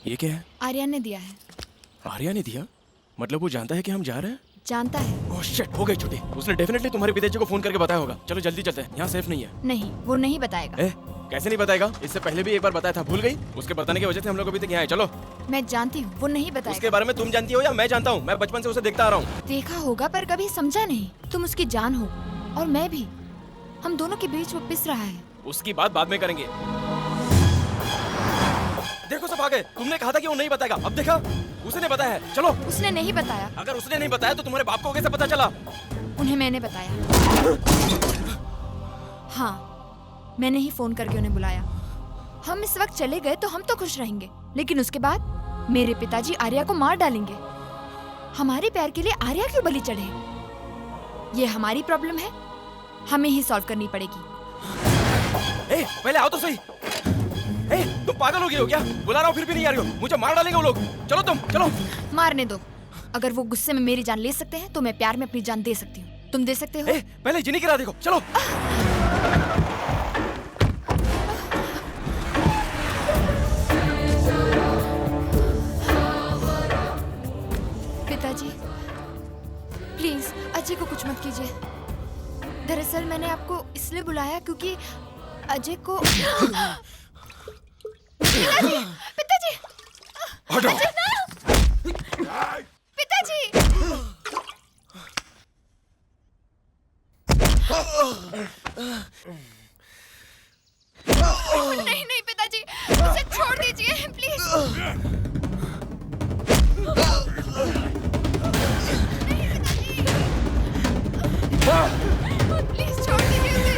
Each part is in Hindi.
ये क्या है? आर्यन ने दिया है। आर्या ने दिया? मतलब वो जानता है कि हम जा रहे हैं? जानता है। ओह शिट, हो गई छुट्टी। उसने डेफिनेटली तुम्हारे पिताजी को फोन करके बताया होगा। चलो जल्दी चलते हैं, यहाँ सेफ नहीं है। नहीं, वो नहीं बताएगा। कैसे नहीं बताएगा? इससे पहले भी एक बार बताया था, भूल गई? उसके बताने की वजह से हम लोग अभी तक यहाँ आए। चलो। मैं जानती हूँ वो नहीं बताएगा। उसके बारे में तुम जानती हो या मैं जानता हूँ? मैं बचपन से उसे देखता आ रहा हूँ। देखा होगा पर कभी समझा नहीं। तुम उसकी जान हो और मैं भी। हम दोनों के बीच वो पिस रहा है। उसकी बात बाद में करेंगे। देखो सब आ गए। तुमने कहा था कि वो नहीं बताएगा, अब देखा उसने बताया है। चलो। उसने नहीं बताया। अगर उसने नहीं बताया तो तुम्हारे बाप को कैसे पता चला? उन्हें मैंने बताया। हाँ, मैंने ही फोन करके उन्हें बुलाया। हम इस वक्त चले गए तो हम तो खुश रहेंगे, लेकिन उसके बाद मेरे पिताजी आर्या को मार डालेंगे। हमारे प्यार के लिए आर्या क्यों बलि चढ़े? ये हमारी प्रॉब्लम है, हमें ही सॉल्व करनी पड़ेगी। पहले आओ तो सही। तुम पागल हो गए हो क्या? बुला रहा हूँ फिर भी नहीं आ रही हो। मुझे मार डालेंगे वो लोग। चलो तुम, चलो। मारने दो। अगर वो गुस्से में मेरी जान ले सकते हैं तो मैं प्यार में अपनी जान दे सकती हूँ। तुम दे सकते हो? पहले जिनी गिरा देखो। चलो। पिताजी, प्लीज अजय को कुछ मत कीजिए। दरअसल मैंने आपको इसलिए बुलाया क्योंकि अजय को पिताजी, पिताजी, हटो। पिताजी। नहीं नहीं पिताजी, मुझे छोड़ दीजिए प्लीज। प्लीज छोड़ दीजिए उसे।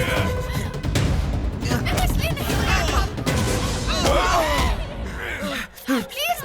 मैं इसलिए नहीं बुलाया था। प्लीज।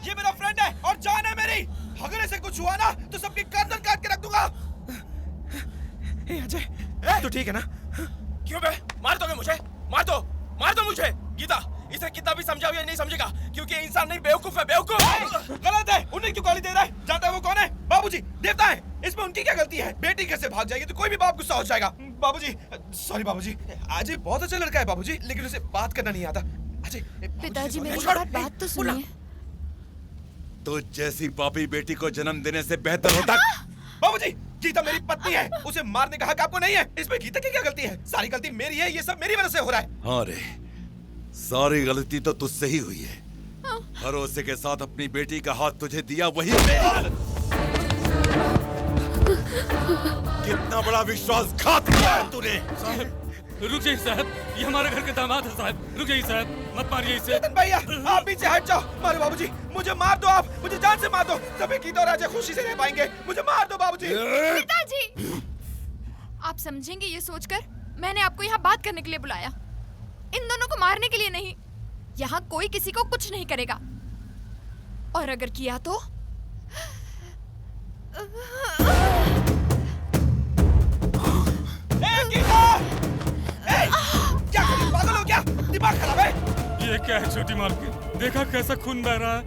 ये मेरा फ्रेंड है और जान है मेरी। अगर ऐसे कुछ हुआ ना तो सबकी गर्दन काट के रख दूंगा। अजय, तू ठीक है ना? क्यों बे? मार दोगे मुझे? मार दो मुझे। गीता, इसे कितना भी समझाओ ये नहीं समझेगा, क्योंकि इंसान नहीं बेवकूफ है। बेवकूफ गलत है। उन्हें क्यों गाली दे रहा है? जानता है वो कौन है? बाबूजी, देवता है। इसमें उनकी क्या गलती है? बेटी कैसे भाग जाएगी तो कोई भी बाप गुस्सा हो जाएगा। बाबूजी, सॉरी बाबूजी। अजय बहुत अच्छा लड़का है बाबूजी, लेकिन उसे बात करना नहीं आता। अजय, पिताजी मेरी बात तो सुनिए। तो जैसी पापी बेटी को जन्म देने से बेहतर होता। बाबूजी, गीता मेरी पत्नी है, उसे मारने का हक आपको नहीं है। इसमें गीता की क्या गलती है? सारी गलती मेरी है, ये सब मेरी वजह से हो रहा है। हाँ रे, सारी गलती तो तुझसे ही हुई है। भरोसे के साथ अपनी बेटी का हाथ तुझे दिया, वही कितना बड़ा विश्वासघात किया है तूने। रुक जाइए साहब, ये हमारे घर के दामाद है साहब। रुक जाइए साहब, मत मारिए इसे। भैया, आप पीछे हट जाओ। मारो बाबूजी, मुझे मार दो। आप मुझे जान से मार दो, तभी गीता और अजय खुशी से रह पाएंगे। मुझे मार दो बाबूजी। पिताजी, आप समझेंगे ये सोचकर मैंने आपको यहाँ बात करने के लिए बुलाया, इन दोनों को मारने के लिए नहीं। यहाँ कोई किसी को कुछ नहीं करेगा, और अगर किया तो क्या पागल हो क्या? दिमाग खराब है? ये क्या है छोटी मालकिन? देखा कैसा खून बह रहा है।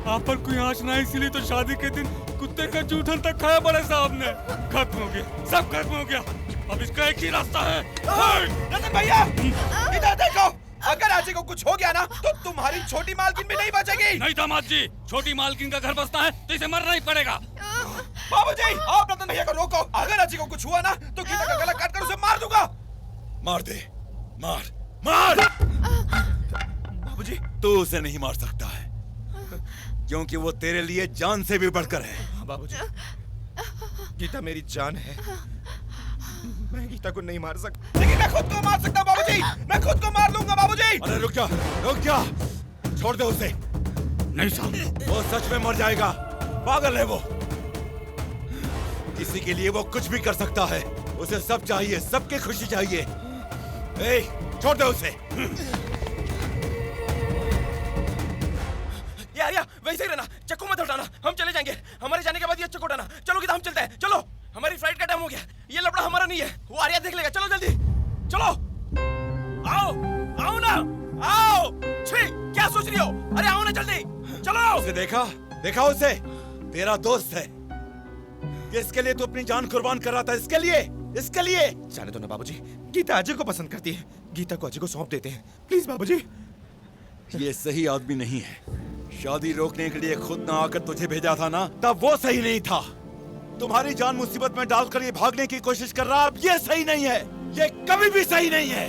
आप पर कोई आँच ना, इसीलिए तो शादी के दिन कुत्ते का जूठन तक खाया बड़े साहब ने। खत्म हो गया, सब खत्म हो गया। अब इसका एक ही रास्ता है। रतन भैया, इधर देखो। अगर अजय को कुछ हो गया ना तो तुम्हारी छोटी मालकिन भी नहीं बचेगी। नहीं दामाद जी, छोटी मालकिन का घर बसता है तो इसे मरना ही पड़ेगा। बाबूजी, आप रतन भैया को रोको। अगर अजय को कुछ हुआ ना तो गीता का गला काट कर उसे मार दूंगा। मार दे, मार मार। बाबूजी, तू उसे नहीं मार सकता है, क्योंकि वो तेरे लिए जान से भी बढ़कर है। बाबूजी, गीता मेरी जान है। मैं गीता को नहीं मार सकता, लेकिन मैं खुद को मार सकता। बाबूजी, मैं खुद को मार लूंगा। बाबूजी, अरे रुक जा, रुक जा, छोड़ दे उसे। नहीं साहब, वो सच में मर जाएगा। पागल है वो। किसी के लिए वो कुछ भी कर सकता है। उसे सब चाहिए, सबकी खुशी चाहिए। छोड़ दे उसे। ये आर्या वैसे ही रहना, चक्कू मत उठाना, हम चले जाएंगे। हमारे जाने के बाद ये चक्कू उठाना। चलो गीता, हम चलते हैं, चलो। हमारी फ्लाइट का टाइम हो गया, ये लफड़ा हमारा नहीं है, वो आर्या देख लेगा। चलो जल्दी, चलो। आओ आओ ना, आओ। छी, क्या सोच रही हो? अरे आओ ना जल्दी, चलो। उसे देखा, देखा उसे? तेरा दोस्त है। इसके लिए तू अपनी जान कुर्बान कर रहा था, इसके लिए, इसके लिए। जाने दो ना बाबूजी, गीता अजय को पसंद करती है, गीता को अजय को सौंप देते हैं, प्लीज बाबूजी। ये सही आदमी नहीं है। शादी रोकने के लिए खुद ना आकर तुझे भेजा था ना, तब वो सही नहीं था। तुम्हारी जान मुसीबत में डालकर ये भागने की कोशिश कर रहा, अब ये सही नहीं है, ये कभी भी सही नहीं है।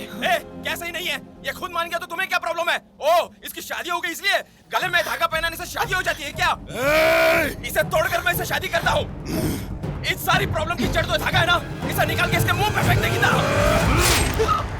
क्या सही नहीं है? ये खुद मान गया तो तुम्हें क्या प्रॉब्लम है? ओ, इसकी शादी हो गई इसलिए गले में धागा पहनाने से शादी हो जाती है क्या? इसे तोड़कर मैं इसे शादी करता हूँ। इस सारी प्रॉब्लम की जड़ तो धागा है ना, इसे निकाल के इसके मुंह पे फेंकने की तरह।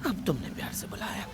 अब तुमने प्यार से बुलाया।